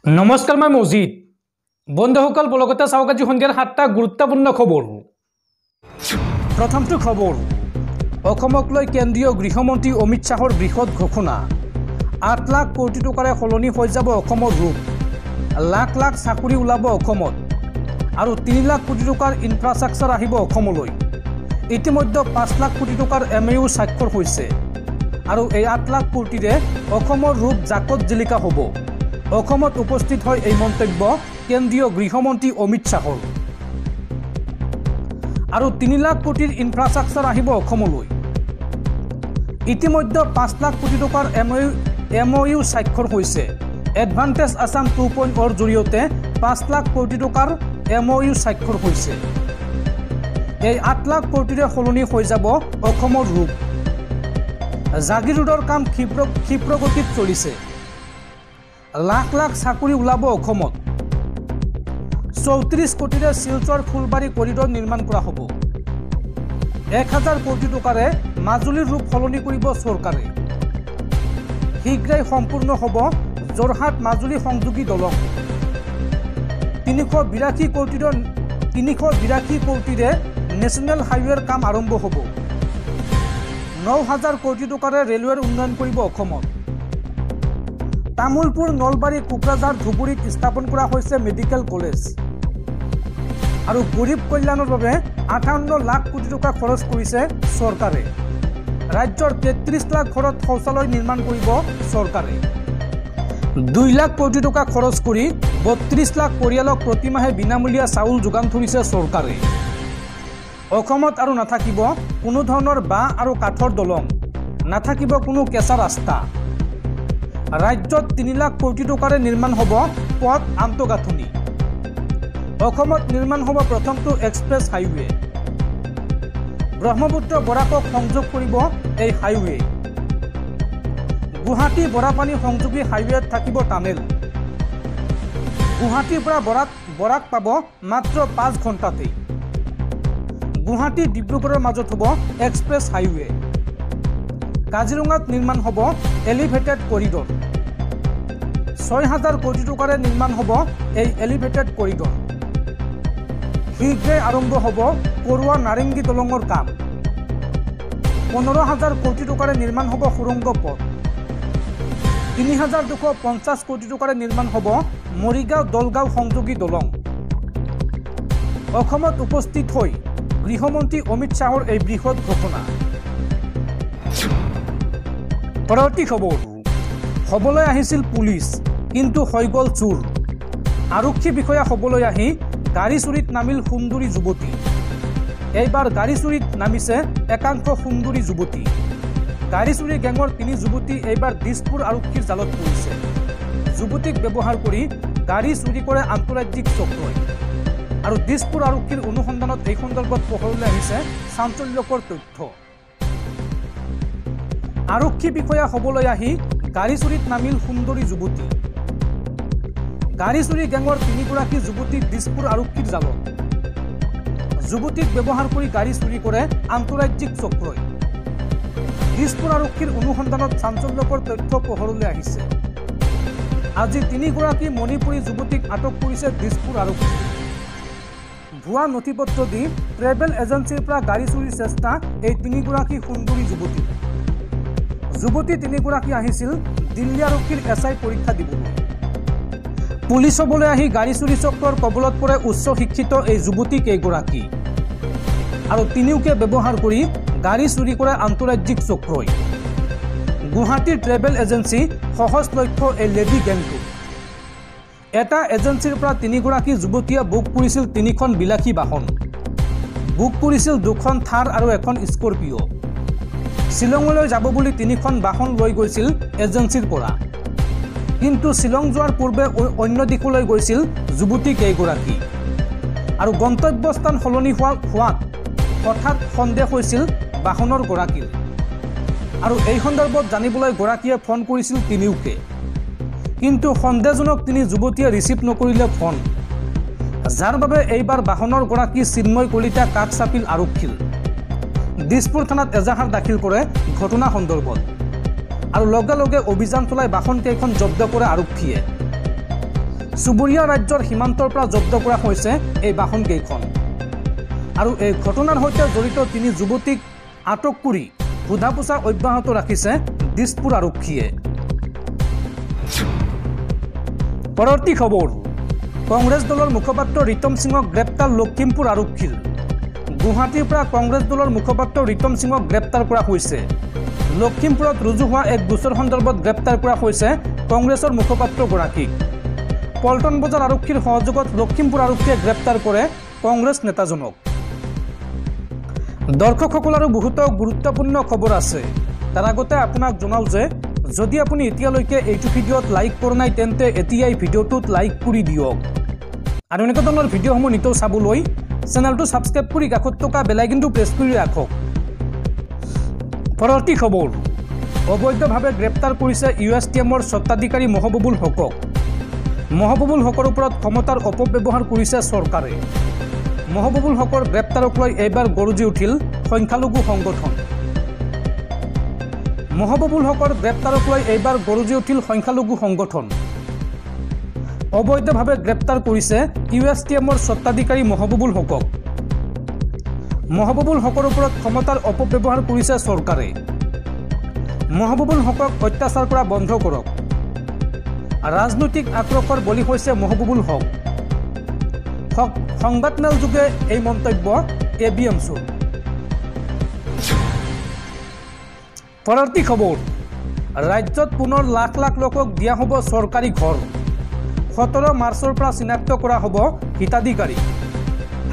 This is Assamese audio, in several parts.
নমস্কাৰ মই মজিদ বন্ধুসকল বলগতে চাওক আজি সন্ধিয়াৰ 7টা গুৰুত্বপূৰ্ণ খবৰ প্ৰথমটো খবৰ অসমক লৈ কেন্দ্ৰীয় গৃহমন্ত্ৰী অমিত শাহৰ বৃহৎ ঘোষণা 8 লাখ কোটি টকাৰে সলনি হৈ যাব অসমৰ ৰূপ লাখ লাখ চাকৰি ওলাব অসমত আৰু 3 লাখ কোটি টকাৰ ইনফ্ৰাষ্ট্ৰাকচাৰ আহিব অসমলৈ ইতিমধ্যে 5 লাখ কোটি টকাৰ এমইউ স্বাক্ষৰ হৈছে আৰু এই 8 লাখ কোটিৰে অসমৰ ৰূপ জাকত জিলিকা হ'ব অসমত উপস্থিত হয় এই মন্তব্য কেন্দ্ৰীয় গৃহমন্ত্ৰী অমিত শাহৰ আৰু 3 লাখ কোটিৰ ইনফ্ৰাষ্ট্ৰাকচাৰ আহিব অসমলৈ ইতিমধ্যে 5 লাখ কোটি টকাৰ এমইউ স্বাক্ষৰ হৈছে এডভান্টেজ আসাম 2.0 জৰিয়তে 5 লাখ কোটি টকাৰ এমইউ স্বাক্ষৰ হৈছে এই 8 লাখ কোটিৰে সলনি হৈ যাব অসমৰ ৰূপ জাগিৰ ৰোডৰ কাম ক্ষিপ্ৰ গতিত চলিছে লাখ লাখ চাকৰি ওলাব অসমত 34 কোটিৰে শিলচৰ ফুলবাৰী কৰিডৰ নিৰ্মাণ কৰা হ'ব 1000 কোটি টকাৰে মাজুলীৰ ৰূপ সলনি কৰিব চৰকাৰে শীঘ্ৰেই সম্পূৰ্ণ হ'ব যোৰহাট মাজুলী সংযোগী দলং 382 কোটিৰে নেশ্যনেল হাইৱেৰ কাম আৰম্ভ হ'ব 9000 কোটি টকাৰে ৰেলৱেৰ উন্নয়ন কৰিব অসমত তামুলপুৰ নলবাৰী কোকৰাঝাৰ ধুবুৰীত স্থাপন কৰা হৈছে মেডিকেল কলেজ আৰু গৰীব কল্যাণৰ বাবে 58 লাখ কোটি টকা খৰচ কৰিছে চৰকাৰে ৰাজ্যৰ 33 লাখ ঘৰত শৌচালয় নিৰ্মাণ কৰিব চৰকাৰে 2 লাখ কোটি টকা খৰচ কৰি 32 লাখ পৰিয়ালক প্ৰতিমাহে বিনামূলীয়া চাউল যোগান ধৰিছে চৰকাৰে অসমত আৰু নাথাকিব কোনো ধৰণৰ বাঁহ আৰু কাঠৰ দলং নাথাকিব কোনো কেঁচা ৰাস্তা ৰাজ্যত 3 লাখ কোটি টকাৰে নিৰ্মাণ হ'ব পথ আন্তঃগাঁথনি অসমত নিৰ্মাণ হ'ব প্ৰথমটো এক্সপ্ৰেছ হাইৱে ব্ৰহ্মপুত্ৰ বৰাকক সংযোগ কৰিব এই হাইৱে গুৱাহাটী বৰাপানী সংযোগী হাইৱেত থাকিব টানেল গুৱাহাটীৰ পৰা বৰাক পাব মাত্ৰ 5 ঘণ্টাতেই গুৱাহাটী ডিব্ৰুগড়ৰ মাজত হ'ব এক্সপ্ৰেছ হাইৱে কাজিৰঙাত নিৰ্মাণ হ'ব এলিভেটেড কৰিডৰ 6000 কোটি টকাৰে নিৰ্মাণ হ'ব এই এলিভেটেড কৰিডৰ শীঘ্ৰে আৰম্ভ হ'ব পৰুৱা নাৰেংগী দলঙৰ কাম 15000 কোটি টকাৰে নিৰ্মাণ হ'ব সুৰংগ পথ 3250 কোটি টকাৰে নিৰ্মাণ হ'ব মৰিগাঁও দলগাঁও সংযোগী দলং অসমত উপস্থিত হৈ গৃহমন্ত্ৰী অমিত শাহৰ এই বৃহৎ ঘোষণা পৰৱৰ্তী খবৰ হ'বলৈ আহিছিল পুলিচ কিন্তু হৈ গ'ল চোৰ আৰক্ষী বিষয়া হ'বলৈ আহি গাড়ী চুৰিত নামিল সুন্দৰী যুৱতী এইবাৰ গাড়ী চুৰিত নামিছে একাংশ সুন্দৰী যুৱতী গাড়ী চুৰি গেঙৰ 3 যুৱতী এইবাৰ দিছপুৰ আৰক্ষীৰ জালত পৰিছে যুৱতীক ব্যৱহাৰ কৰি গাড়ী চুৰি কৰে আন্তঃৰাজ্যিক চক্ৰই আৰু দিছপুৰ আৰক্ষীৰ অনুসন্ধানত এই সন্দৰ্ভত পোহৰলৈ আহিছে চাঞ্চল্যকৰ তথ্য আৰক্ষী বিষয়া হ'বলৈ আহি গাড়ী চুৰিত নামিল সুন্দৰী যুৱতী গাড়ী চুৰি গেঙৰ 3 গৰাকী যুৱতী দিছপুৰ আৰক্ষীৰ জালত যুৱতীক ব্যৱহাৰ কৰি গাড়ী চুৰি কৰে আন্তঃৰাজ্যিক চক্ৰই দিছপুৰ আৰক্ষীৰ অনুসন্ধানত চাঞ্চল্যকৰ তথ্য পোহৰলৈ আহিছে আজি 3 গৰাকী মণিপুৰী যুৱতীক আটক কৰিছে দিছপুৰ আৰক্ষী ভুৱা নথিপত্ৰ দি ট্ৰেভেল এজেন্সিৰ পৰা গাড়ী চুৰিৰ চেষ্টা এই 3 গৰাকী সুন্দৰী যুৱতী 3 গৰাকী আহিছিল দিল্লী আৰক্ষীৰ এছআই পৰীক্ষা দিবলৈ পুলিচ হ'বলৈ আহি গাড়ী চুৰি চক্ৰৰ কবলত পৰে উচ্চ শিক্ষিত এই যুৱতী কেইগৰাকী আৰু তিনিওকে ব্যৱহাৰ কৰি গাড়ী চুৰি কৰে আন্তঃৰাজ্যিক চক্ৰই গুৱাহাটীৰ ট্ৰেভেল এজেন্সি সহজ লক্ষ্য এই লেডি গেংটো এটা এজেন্সিৰ পৰা 3 গৰাকী যুৱতীয়ে বুক কৰিছিল 3খন বিলাসী বাহন বুক কৰিছিল 2খন থাৰ আৰু এখন স্কৰপিঅ শিলঙলৈ যাব বুলি 3খন বাহন লৈ গৈছিল এজেন্সিৰ পৰা কিন্তু শিলং যোৱাৰ পূৰ্বে অন্য দিশলৈ গৈছিল যুৱতী কেইগৰাকী আৰু গন্তব্যস্থান সলনি হোৱাত হঠাৎ সন্দেহ হৈছিল বাহনৰ গৰাকীৰ আৰু এই সন্দৰ্ভত জানিবলৈ গৰাকীয়ে ফোন কৰিছিল তিনিওকে কিন্তু সন্দেহজনক 3 যুৱতীয়ে ৰিচিভ নকৰিলে ফোন যাৰ বাবে এইবাৰ বাহনৰ গৰাকী চিন্ময় কলিতা কাষ চাপিল আৰক্ষীৰ দিছপুৰ থানাত এজাহাৰ দাখিল কৰে ঘটনা সন্দৰ্ভত আৰু লগে লগে অভিযান চলাই বাহন কেইখন জব্দ কৰে আৰক্ষীয়ে চুবুৰীয়া ৰাজ্যৰ সীমান্তৰ পৰা জব্দ কৰা হৈছে এই বাহনকেইখন আৰু এই ঘটনাৰ সৈতে জড়িত 3 যুৱতীক আটক কৰি সোধা পোছা অব্যাহত ৰাখিছে দিছপুৰ আৰক্ষীয়ে। পৰৱৰ্তী খবৰ, কংগ্ৰেছ দলৰ মুখপাত্ৰ ৰিতম সিঙক গ্ৰেপ্তাৰ লখিমপুৰ আৰক্ষীৰ। গুৱাহাটীৰ পৰা কংগ্ৰেছ দলৰ মুখপাত্ৰ ৰিতম সিঙক গ্ৰেপ্তাৰ কৰা হৈছে। লখিমপুৰত ৰুজু হোৱা এক গোচৰ সন্দৰ্ভত গ্ৰেপ্তাৰ কৰা হৈছে কংগ্ৰেছৰ মুখপাত্ৰগৰাকীক। পল্টন বজাৰ আৰক্ষীৰ সহযোগত লখিমপুৰ আৰক্ষীয়ে গ্ৰেপ্তাৰ কৰে কংগ্ৰেছ নেতাজনক। দৰ্শকসকল আৰু বহুতো গুৰুত্বপূৰ্ণ খবৰ আছে, তাৰ আগতে আপোনাক জনাও যে যদি আপুনি এতিয়ালৈকে এইটো ভিডিঅ'ত লাইক কৰা নাই তেন্তে এতিয়াই ভিডিঅ'টোত লাইক কৰি দিয়ক আৰু এনেকুৱা ধৰণৰ ভিডিঅ'সমূহ নিতৌ চাবলৈ চেনেলটো ছাবস্ক্ৰাইব কৰি কাষত থকা বেল আইকনটো প্ৰেছ কৰি ৰাখক। পৰৱৰ্তী খবৰ, অবৈধভাৱে গ্ৰেপ্তাৰ কৰিছে USTMৰ স্বত্বাধিকাৰী মহবুবুল হকক। মহবুবুল হকৰ ওপৰত ক্ষমতাৰ অপব্যৱহাৰ কৰিছে চৰকাৰে। মহবুবুল হকৰ গ্ৰেপ্তাৰক লৈ এইবাৰ গৰজি উঠিল সংখ্যালঘু সংগঠন। মহবুবুল হকৰ গ্ৰেপ্তাৰক লৈ এইবাৰ গৰজি উঠিল সংখ্যালঘু সংগঠন। অবৈধভাৱে গ্ৰেপ্তাৰ কৰিছে USTMৰ স্বত্বাধিকাৰী মহবুবুল হকক। মহবুবুল হকৰ ওপৰত ক্ষমতাৰ অপব্যৱহাৰ কৰিছে চৰকাৰে। মহবুবুল হকক অত্যাচাৰ কৰা বন্ধ কৰক। ৰাজনৈতিক আক্ৰোশৰ বলি হৈছে মহবুবুল হক। সংবাদমেল যোগে এই মন্তব্য ABMছৰ। পৰৱৰ্তী খবৰ, ৰাজ্যত পুনৰ লাখ লাখ লোকক দিয়া হ'ব চৰকাৰী ঘৰ। 17 মাৰ্চৰ পৰা চিনাক্ত কৰা হ'ব হিতাধিকাৰী।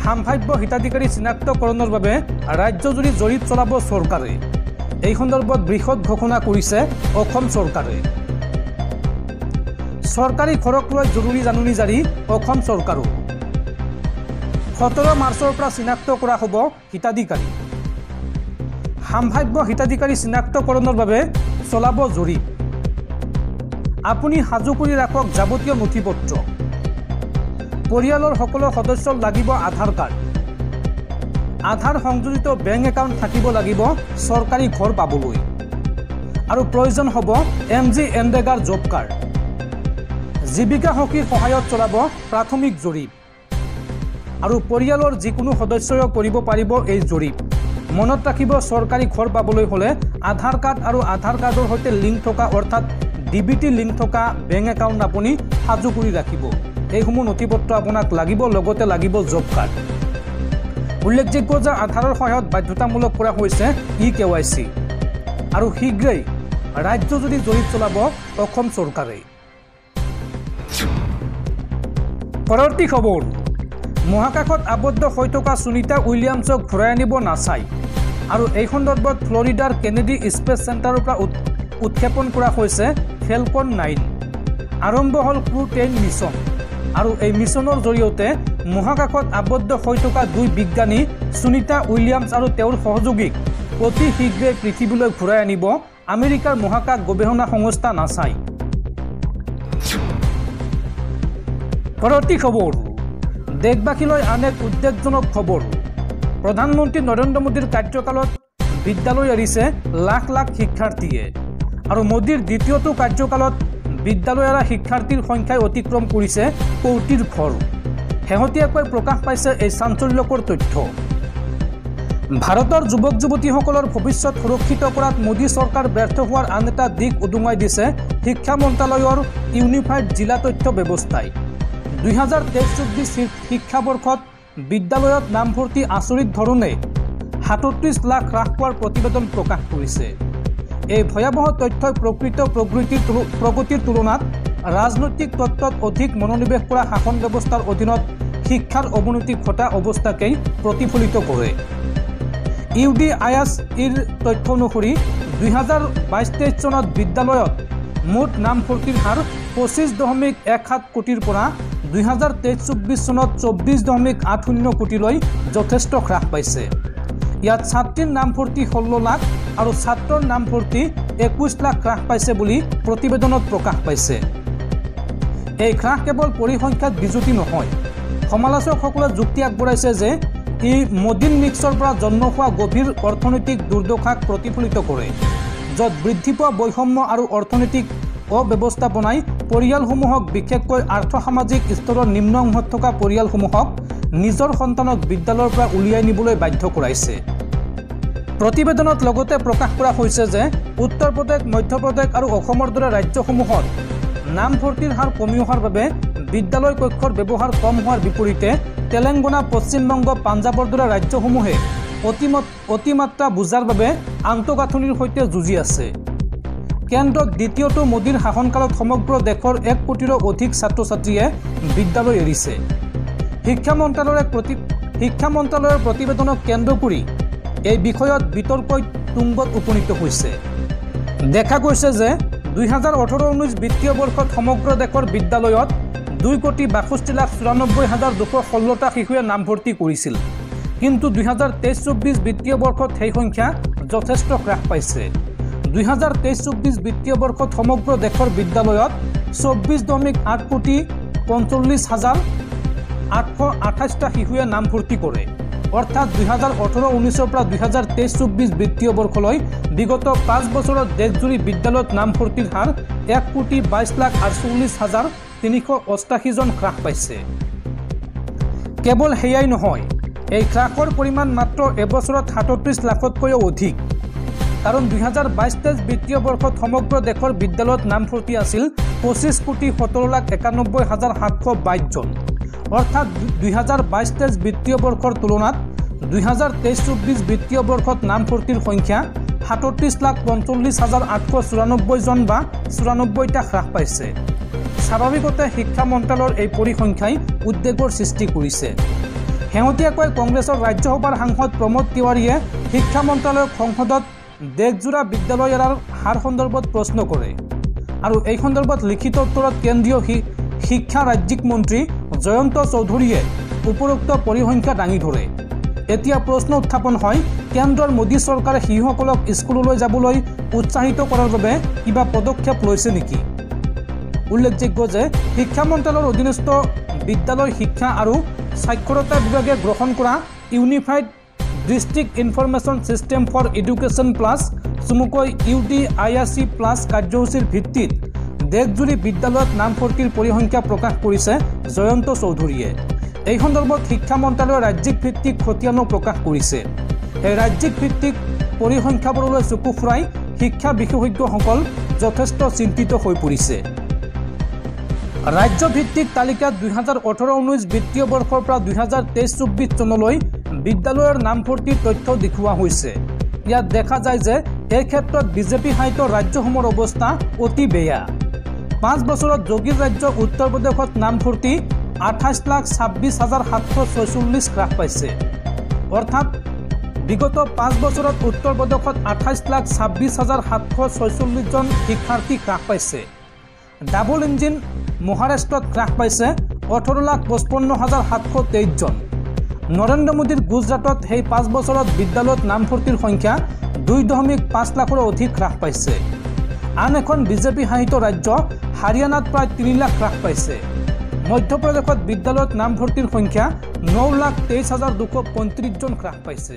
সাম্ভাব্য হিতাধিকাৰী চিনাক্তকৰণৰ বাবে ৰাজ্যজুৰি জৰীপ চলাব চৰকাৰে। এই সন্দৰ্ভত বৃহৎ ঘোষণা কৰিছে অসম চৰকাৰে। চৰকাৰী ঘৰক লৈ জৰুৰী জাননী জাৰি অসম চৰকাৰো। 17 মাৰ্চৰ পৰা চিনাক্ত কৰা হ'ব হিতাধিকাৰী। সাম্ভাব্য হিতাধিকাৰী চিনাক্তকৰণৰ বাবে চলাব জৰীপ। আপুনি সাজু কৰি ৰাখক যাৱতীয় নথিপত্ৰ। পৰিয়ালৰ সকলো সদস্যক লাগিব আধাৰ কাৰ্ড। আধাৰ সংযোজিত বেংক একাউণ্ট থাকিব লাগিব চৰকাৰী ঘৰ পাবলৈ আৰু প্ৰয়োজন হ'ব MGNৰেগাৰ জব কাৰ্ড। জীৱিকা সখীৰ সহায়ত চলাব প্ৰাথমিক জৰীপ আৰু পৰিয়ালৰ যিকোনো সদস্যই কৰিব পাৰিব এই জৰীপ। মনত ৰাখিব, চৰকাৰী ঘৰ পাবলৈ হ'লে আধাৰ কাৰ্ড আৰু আধাৰ কাৰ্ডৰ সৈতে লিংক থকা অৰ্থাৎ DBT লিংক থকা বেংক একাউণ্ট আপুনি সাজু কৰি ৰাখিব। এইসমূহ নথিপত্ৰ আপোনাক লাগিব, লগতে লাগিব জব কাৰ্ড। উল্লেখযোগ্য যে আধাৰৰ সহায়ত বাধ্যতামূলক কৰা হৈছে eKYC আৰু শীঘ্ৰেই ৰাজ্যজুৰি জৰীপ চলাব অসম চৰকাৰে। পৰৱৰ্তী খবৰ, মহাকাশত আবদ্ধ হৈ থকা সুনিতা উইলিয়ামছক ঘূৰাই আনিব নাছাই আৰু এই সন্দৰ্ভত ফ্লৰিডাৰ কেনেডি স্পেচ চেণ্টাৰৰ পৰা উৎক্ষেপণ কৰা হৈছে ফেলকন 9। আৰম্ভ হ'ল ক্ৰু 10 মিছন আৰু এই মিছনৰ জৰিয়তে মহাকাশত আবদ্ধ হৈ থকা 2 বিজ্ঞানী সুনিতা উইলিয়ামছ আৰু তেওঁৰ সহযোগীক অতি শীঘ্ৰে পৃথিৱীলৈ ঘূৰাই আনিব আমেৰিকাৰ মহাকাশ গৱেষণা সংস্থা নাছাই। পৰৱৰ্তী খবৰ, দেশবাসীলৈ আন এক উদ্বেগজনক খবৰ। প্ৰধানমন্ত্ৰী নৰেন্দ্ৰ মোদীৰ কাৰ্যকালত বিদ্যালয় এৰিছে লাখ লাখ শিক্ষাৰ্থীয়ে আৰু মোদীৰ দ্বিতীয়টো কাৰ্যকালত বিদ্যালয় এৰা শিক্ষাৰ্থীৰ সংখ্যাই অতিক্ৰম কৰিছে কোটিৰ ঘৰ। শেহতীয়াকৈ প্ৰকাশ পাইছে এই চাঞ্চল্যকৰ তথ্য। ভাৰতৰ যুৱক যুৱতীসকলৰ ভৱিষ্যত সুৰক্ষিত কৰাত মোদী চৰকাৰ ব্যৰ্থ হোৱাৰ আন এটা দিশ উদুঙাই দিছে শিক্ষা মন্ত্ৰালয়ৰ ইউনিফাইড জিলা তথ্য ব্যৱস্থাই। 2023-24 শিক্ষাবৰ্ষত বিদ্যালয়ত নামভৰ্তি আচৰিত ধৰণে 37 লাখ হ্ৰাস পোৱাৰ প্ৰতিবেদন প্ৰকাশ কৰিছে। এই ভয়াৱহ তথ্যই প্ৰকৃত প্ৰগতিৰ তুলনাত ৰাজনৈতিক তত্ত্বত অধিক মনোনিৱেশ কৰা শাসন ব্যৱস্থাৰ অধীনত শিক্ষাৰ অৱনতি ঘটা অৱস্থাকেই প্ৰতিফলিত কৰে। UDIS-ৰ তথ্য অনুসৰি 2022-23 চনত বিদ্যালয়ত মুঠ নামভৰ্তিৰ হাৰ 25.17 কোটিৰ পৰা 2023-24 চনত 24.80 কোটিলৈ যথেষ্ট হ্ৰাস পাইছে। ইয়াত ছাত্ৰীৰ নামভৰ্তি 16 লাখ আৰু ছাত্ৰৰ নামভৰ্তি 21 লাখ হ্ৰাস পাইছে বুলি প্ৰতিবেদনত প্ৰকাশ পাইছে। এই হ্ৰাস কেৱল পৰিসংখ্যাত বিজুতি নহয়, সমালোচকসকলে যুক্তি আগবঢ়াইছে যে ই মোদীৰ মিক্সৰ পৰা জন্ম হোৱা গভীৰ অৰ্থনৈতিক দুৰ্দশাক প্ৰতিফলিত কৰে, য'ত বৃদ্ধি পোৱা বৈষম্য আৰু অৰ্থনৈতিক অব্যৱস্থাপনাই পৰিয়ালসমূহক বিশেষকৈ আৰ্থসামাজিক স্তৰৰ নিম্ন অংশত থকা পৰিয়ালসমূহক নিজৰ সন্তানক বিদ্যালয়ৰ পৰা উলিয়াই নিবলৈ বাধ্য কৰাইছে। প্ৰতিবেদনত লগতে প্ৰকাশ কৰা হৈছে যে উত্তৰ প্ৰদেশ, মধ্যপ্ৰদেশ আৰু অসমৰ দৰে ৰাজ্যসমূহত নামভৰ্তিৰ হাৰ কমি অহাৰ বাবে বিদ্যালয় কক্ষৰ ব্যৱহাৰ কম হোৱাৰ বিপৰীতে তেলেংগানা, পশ্চিমবংগ, পাঞ্জাৱৰ দৰে ৰাজ্যসমূহে অতিমাত্ৰা বুজাৰ বাবে আন্তঃগাঁথনিৰ সৈতে যুঁজি আছে। কেন্দ্ৰত দ্বিতীয়টো মোদীৰ শাসনকালত সমগ্ৰ দেশৰ 1 কোটিৰো অধিক ছাত্ৰ ছাত্ৰীয়ে বিদ্যালয় এৰিছে। শিক্ষা মন্ত্ৰালয়ৰ প্ৰতিবেদনক কেন্দ্ৰ কৰি এই বিষয়ত বিতৰ্কই তুংগত উপনীত হৈছে। দেখা গৈছে যে 2018-19 বিত্তীয় বৰ্ষত সমগ্ৰ দেশৰ বিদ্যালয়ত 2,62,94,216টা শিশুৱে নামভৰ্তি কৰিছিল। কিন্তু 2023-24 বিত্তীয় বৰ্ষত সেই সংখ্যা যথেষ্ট হ্ৰাস পাইছে। 2023-24 বিত্তীয় বৰ্ষত সমগ্ৰ দেশৰ বিদ্যালয়ত 24,45,828টা শিশুৱে নামভৰ্তি কৰে। অৰ্থাৎ 2018-19 পৰা 2023-24 বিত্তীয় বৰ্ষলৈ বিগত 5 বছৰত দেশজুৰি বিদ্যালয়ত নামভৰ্তিৰ হাৰ 1,22,48,388 জন হ্ৰাস পাইছে। কেৱল সেয়াই নহয়, এই হ্ৰাসৰ পৰিমাণ মাত্ৰ এবছৰত 37 লাখতকৈও অধিক। কাৰণ 2022-23 বিত্তীয় বৰ্ষত সমগ্ৰ দেশৰ বিদ্যালয়ত নামভৰ্তি আছিল 25,17,91,722 জন। অৰ্থাৎ 2022-23 বিত্তীয় বৰ্ষৰ তুলনাত 2023-24 বিত্তীয় বৰ্ষত নামভৰ্তিৰ সংখ্যা 37,45,894 জন বা 94টা হ্ৰাস পাইছে। স্বাভাৱিকতে শিক্ষা মন্ত্ৰালয়ৰ এই পৰিসংখ্যাই উদ্বেগৰ সৃষ্টি কৰিছে। শেহতীয়াকৈ কংগ্ৰেছৰ ৰাজ্যসভাৰ সাংসদ প্ৰমোদ তিৱাৰীয়ে শিক্ষা মন্ত্ৰালয়ক সংসদত দেশজোৰা বিদ্যালয় এৰাৰ হাৰ সন্দৰ্ভত প্ৰশ্ন কৰে আৰু এই সন্দৰ্ভত লিখিত উত্তৰত কেন্দ্ৰীয় শিক্ষা ৰাজ্যিক মন্ত্ৰী জয়ন্ত চৌধুৰীয়ে উপৰোক্ত পৰিসংখ্যা দাঙি ধৰে। এতিয়া প্ৰশ্ন উত্থাপন হয়, কেন্দ্ৰৰ মোদী চৰকাৰে শিশুসকলক স্কুললৈ যাবলৈ উৎসাহিত কৰাৰ বাবে কিবা পদক্ষেপ লৈছে নেকি? উল্লেখযোগ্য যে শিক্ষা মন্ত্ৰালয়ৰ অধীনস্থ বিদ্যালয় শিক্ষা আৰু সাক্ষৰতা বিভাগে গ্ৰহণ কৰা unified district information system for education plus চমুকৈ UDIAC প্লাছ কাৰ্যসূচীৰ ভিত্তিত দেশজুৰি বিদ্যালয়ত নামভৰ্তিৰ পৰিসংখ্যা প্ৰকাশ কৰিছে জয়ন্ত চৌধুৰীয়ে। এই সন্দৰ্ভত শিক্ষা মন্ত্ৰালয়ে ৰাজ্যিক ভিত্তিক খতিয়ানো প্ৰকাশ কৰিছে। এই ৰাজ্যিক ভিত্তিক পৰিসংখ্যাবোৰলৈ চকু ফুৰাই শিক্ষা বিশেষজ্ঞসকল যথেষ্ট চিন্তিত হৈ পৰিছে। ৰাজ্যভিত্তিক তালিকাত 2018-19 বিত্তীয় বৰ্ষৰ পৰা 2023-24 চনলৈ বিদ্যালয়ৰ নামভৰ্তিৰ তথ্য দেখুওৱা হৈছে। ইয়াত দেখা যায় যে এই ক্ষেত্ৰত বিজেপি শাসিত ৰাজ্যসমূহৰ অৱস্থা অতি বেয়া। 5 বছৰত যোগীৰ ৰাজ্য উত্তৰ প্ৰদেশত নামভৰ্তি 28,26,746 হ্ৰাস পাইছে। অৰ্থাৎ বিগত 5 বছৰত উত্তৰ প্ৰদেশত 28,26,746 জন শিক্ষাৰ্থী হ্ৰাস পাইছে। ডাবল ইঞ্জিন মহাৰাষ্ট্ৰত হ্ৰাস পাইছে 18,55,723 জন। নৰেন্দ্ৰ মোদীৰ গুজৰাটত সেই 5 বছৰত বিদ্যালয়ত নামভৰ্তিৰ সংখ্যা 2.5 লাখৰো অধিক হ্ৰাস পাইছে। আন এখন বিজেপি শাসিত ৰাজ্য হাৰিয়ানাত প্ৰায় 3 লাখ হ্ৰাস পাইছে। মধ্যপ্ৰদেশত বিদ্যালয়ত নামভৰ্তিৰ সংখ্যা 9,23,235 জন হ্ৰাস পাইছে।